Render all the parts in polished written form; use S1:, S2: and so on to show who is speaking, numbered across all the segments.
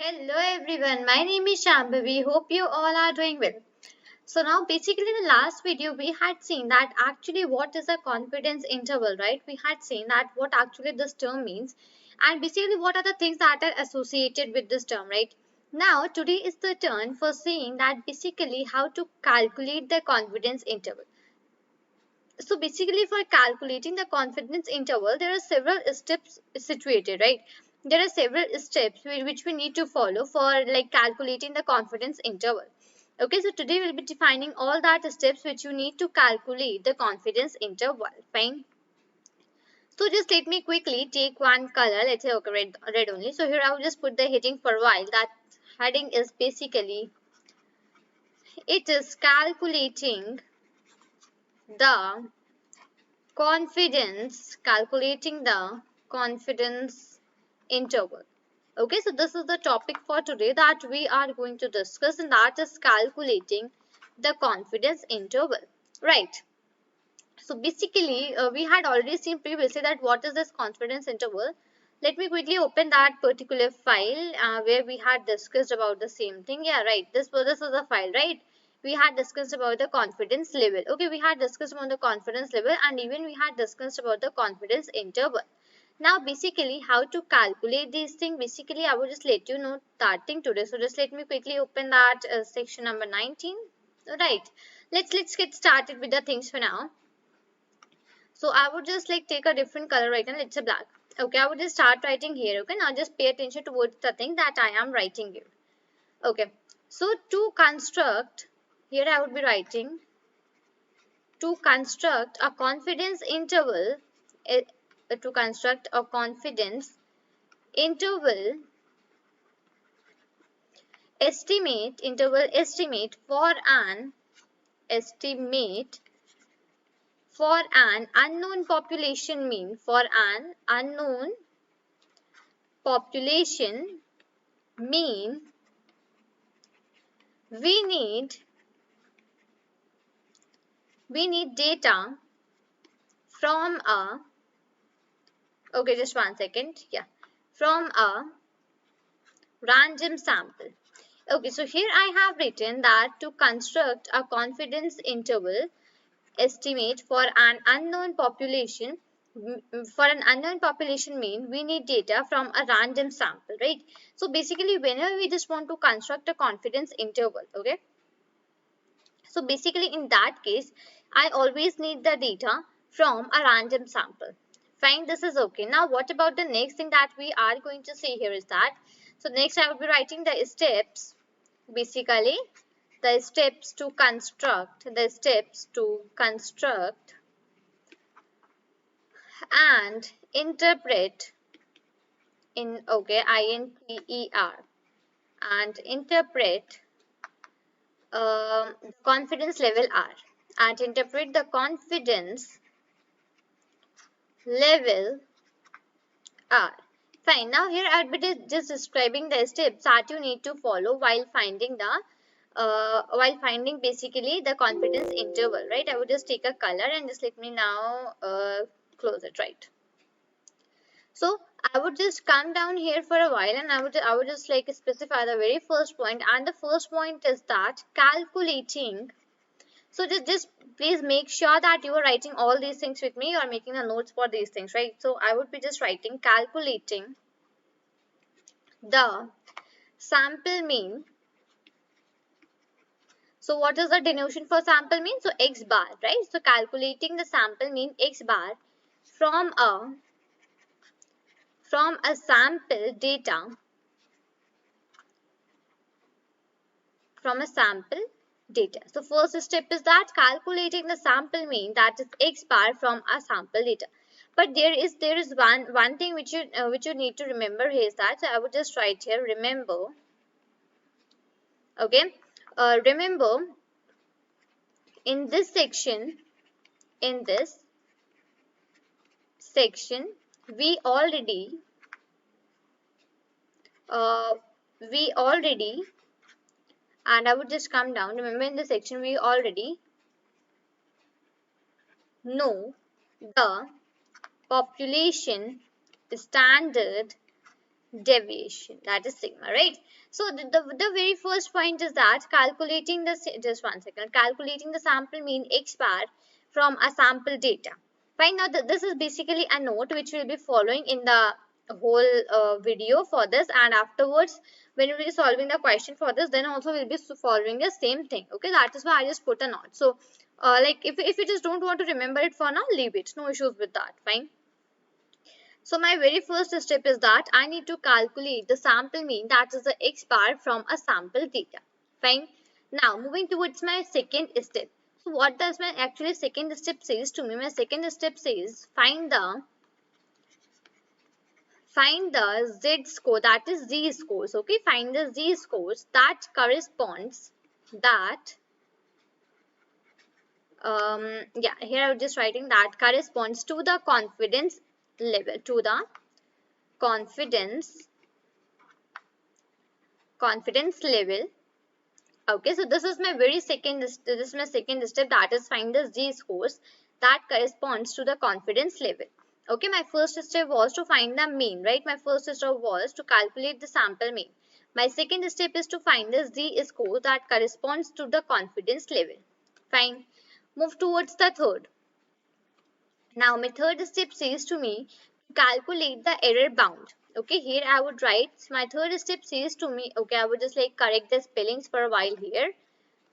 S1: Hello everyone, my name is Shambhavi. Hope you all are doing well. So now basically in the last video we had seen that actually what is a confidence interval, right? We had seen that what actually this term means and basically what are the things that are associated with this term, right? Now today is the turn for seeing that basically how to calculate the confidence interval. So basically for calculating the confidence interval, there are several steps situated, right? There are several steps which we need to follow for like calculating the confidence interval. Okay, so today we'll be defining all that steps which you need to calculate the confidence interval. Fine. So just let me quickly take one color. Let's say okay, red only. So here I will just put the heading for a while. That heading is basically it is calculating the calculating the confidence interval. Okay, so this is the topic for today that we are going to discuss, and that is calculating the confidence interval. Right. So basically, we had already seen previously that what is this confidence interval. Let me quickly open that particular file where we had discussed about the same thing. Yeah, right. This was a file, right? We had discussed about the confidence level. Okay, we had discussed about the confidence level and even we had discussed about the confidence interval. Now, basically, how to calculate these things. Basically, I will just let you know that thing today. So just let me quickly open that section number 19. Right. Let's get started with the things for now. So I would just like take a different color right now. It's a black. Okay, I would just start writing here. Okay, now just pay attention towards the thing that I am writing here. Okay, so to construct, here I would be writing to construct a confidence interval. eh, to construct a confidence interval estimate for an unknown population mean for an unknown population mean we need data from a okay, just one second, yeah, from a random sample. Okay, so here I have written that to construct a confidence interval estimate for an unknown population mean we need data from a random sample, right? So basically whenever we just want to construct a confidence interval, okay, so basically in that case, I always need the data from a random sample. Fine, this is okay. Now what about the next thing that we are going to see here is that, so next I will be writing the steps, basically the steps to construct and interpret in okay, INTER and interpret confidence level R and interpret the confidence level R. Fine. Now here I'll be just describing the steps that you need to follow while finding basically the confidence interval, right? I would just take a color and just let me now close it, right? So I would just come down here for a while and I would just like specify the very first point, and the first point is that calculating. So just please make sure that you are writing all these things with me. You are making the notes for these things, right? So I would be just writing calculating the sample mean. So what is the denotation for sample mean? So x bar, right? So calculating the sample mean x bar from a sample data So first step is that calculating the sample mean, that is x bar from a sample data. But there is one thing which you need to remember here is that, so I would just write here remember. Okay, remember in this section we already uh, and I would just come down. Remember in this section we already know the population standard deviation, that is sigma, right? So the very first point is that calculating the, just one second, calculating the sample mean x bar from a sample data. Fine. Now this is basically a note which will be following in the whole video for this, and afterwards when we will be solving the question for this, then also we'll be following the same thing. Okay, that is why I just put a note. So like if you just don't want to remember it for now, leave it, no issues with that. Fine. So my very first step is that I need to calculate the sample mean, that is the x bar from a sample data. Fine. Now moving towards my second step. So what does my actually second step says to me? My second step says find the z score, that is z scores. Okay, find the z scores that corresponds that yeah, here I'm just writing that corresponds to the confidence level, to the confidence level. Okay, so this is my very second, this is my second step, that is find the z scores that corresponds to the confidence level. Okay, my first step was to find the mean, right? My first step was to calculate the sample mean. My second step is to find the z score that corresponds to the confidence level. Fine. Move towards the third. Now my third step says to me to calculate the error bound. Okay, here I would write, my third step says to me, okay, I would just like correct the spellings for a while here.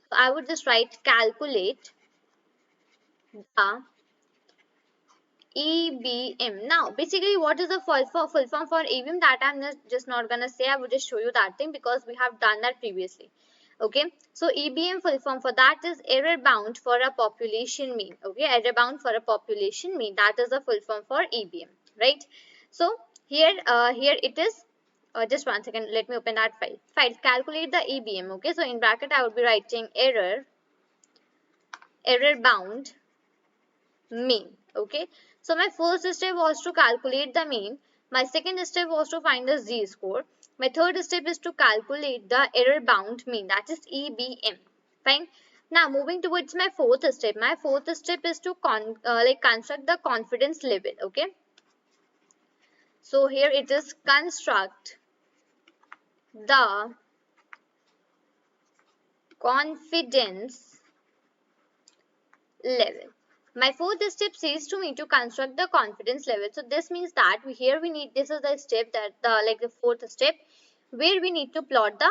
S1: So I would just write calculate the EBM. Now basically what is the full form for EBM, that I'm just not gonna say, I would just show you that thing because we have done that previously. Okay, so EBM full form for that is error bound for a population mean. Okay, error bound for a population mean, that is the full form for EBM, right? So here it is, just one second, let me open that file, calculate the EBM. Okay, so in bracket I would be writing error bound mean. Okay, so my first step was to calculate the mean, my second step was to find the z score, my third step is to calculate the error bound mean, that is EBM. Fine. Now moving towards my fourth step, my fourth step is to construct the confidence level. Okay, so here it is, construct the confidence level. My fourth step says to me to construct the confidence level. So this means that here we need, this is the step that the fourth step where we need to plot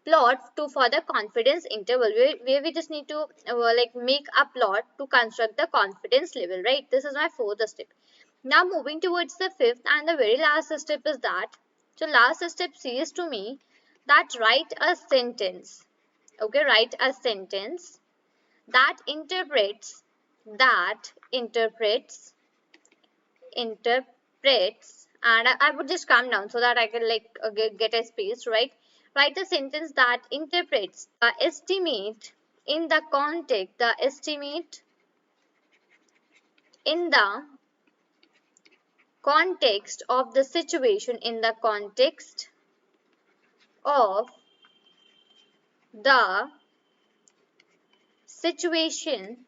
S1: for the confidence interval, where we just need to make a plot to construct the confidence level, right? This is my fourth step. Now moving towards the fifth and the very last step is that, so last step says to me that write a sentence. Okay, write a sentence that interprets and I would just calm down so that I can get a space, right? Write a sentence that interprets the estimate in the context, the estimate in the context of the situation, in the context of the situation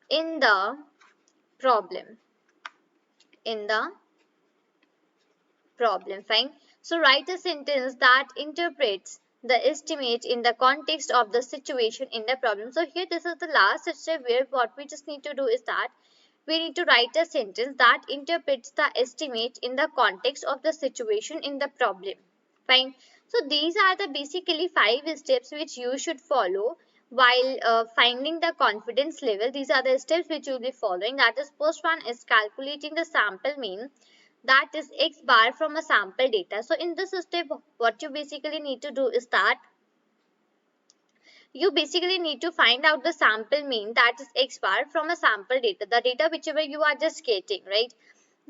S1: in the problem, in the problem. Fine. So write a sentence that interprets the estimate in the context of the situation in the problem. So here this is the last step where what we just need to do is that we need to write a sentence that interprets the estimate in the context of the situation in the problem. Fine. So these are the basically 5 steps which you should follow while finding the confidence level. These are the steps which you will be following. That is, first one is calculating the sample mean, that is x bar from a sample data. So in this step what you basically need to do is that you basically need to find out the sample mean, that is x bar from a sample data, the data whichever you are just getting, right?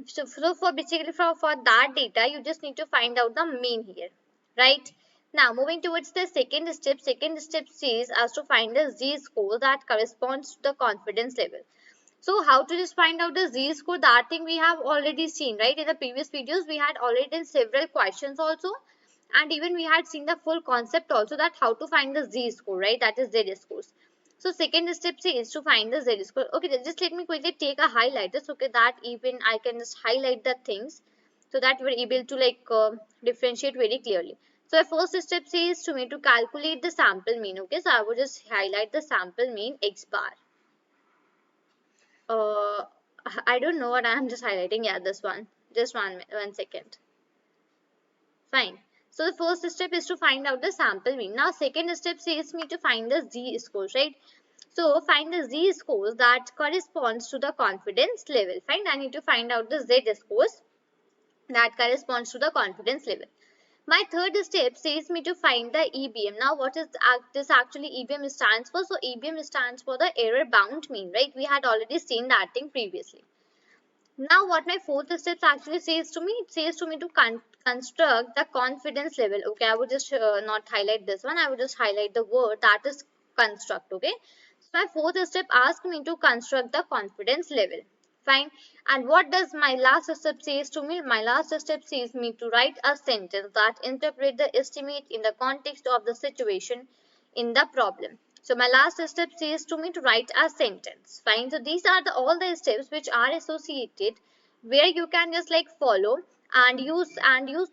S1: So for basically for that data you just need to find out the mean here, right? Now moving towards the second step says us to find the z score that corresponds to the confidence level. So how to just find out the z score, that thing we have already seen, right? In the previous videos we had already done several questions also, and even we had seen the full concept also, that how to find the z score, right? That is z scores. So second step is to find the z score. Okay, just let me quickly take a highlighter so that even I can just highlight the things so that we're able to differentiate very clearly. So the first step says to me to calculate the sample mean. Okay, so I would just highlight the sample mean x bar. uh I don't know what I'm just highlighting. Yeah, this one. Just one second. Fine. So the first step is to find out the sample mean. Now second step says me to find the z scores, right? So find the z scores that corresponds to the confidence level. Fine. I need to find out the z scores that corresponds to the confidence level. My third step says me to find the EBM. Now, what is this actually EBM stands for? So, EBM stands for the error bound mean, right? We had already seen that thing previously. Now, what my fourth step actually says to me, it says to me to construct the confidence level. Okay, I would just not highlight this one. I would just highlight the word that is construct. Okay, so my fourth step asks me to construct the confidence level. Fine. And what does my last step says to me? My last step says me to write a sentence that interpret the estimate in the context of the situation in the problem. So my last step says to me to write a sentence. Fine. So these are all the steps which are associated where you can just follow and use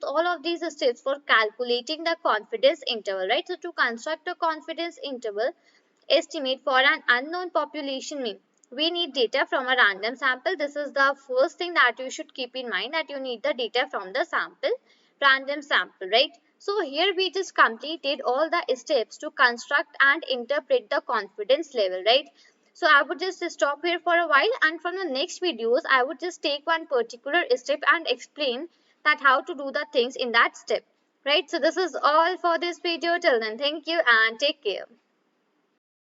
S1: all of these steps for calculating the confidence interval, right? So to construct a confidence interval estimate for an unknown population mean, we need data from a random sample. This is the first thing that you should keep in mind, that you need the data from the random sample, right? So here we just completed all the steps to construct and interpret the confidence level, right? So I would just stop here for a while, and from the next videos I would just take one particular step and explain that how to do the things in that step, right? So this is all for this video. Till then, thank you and take care.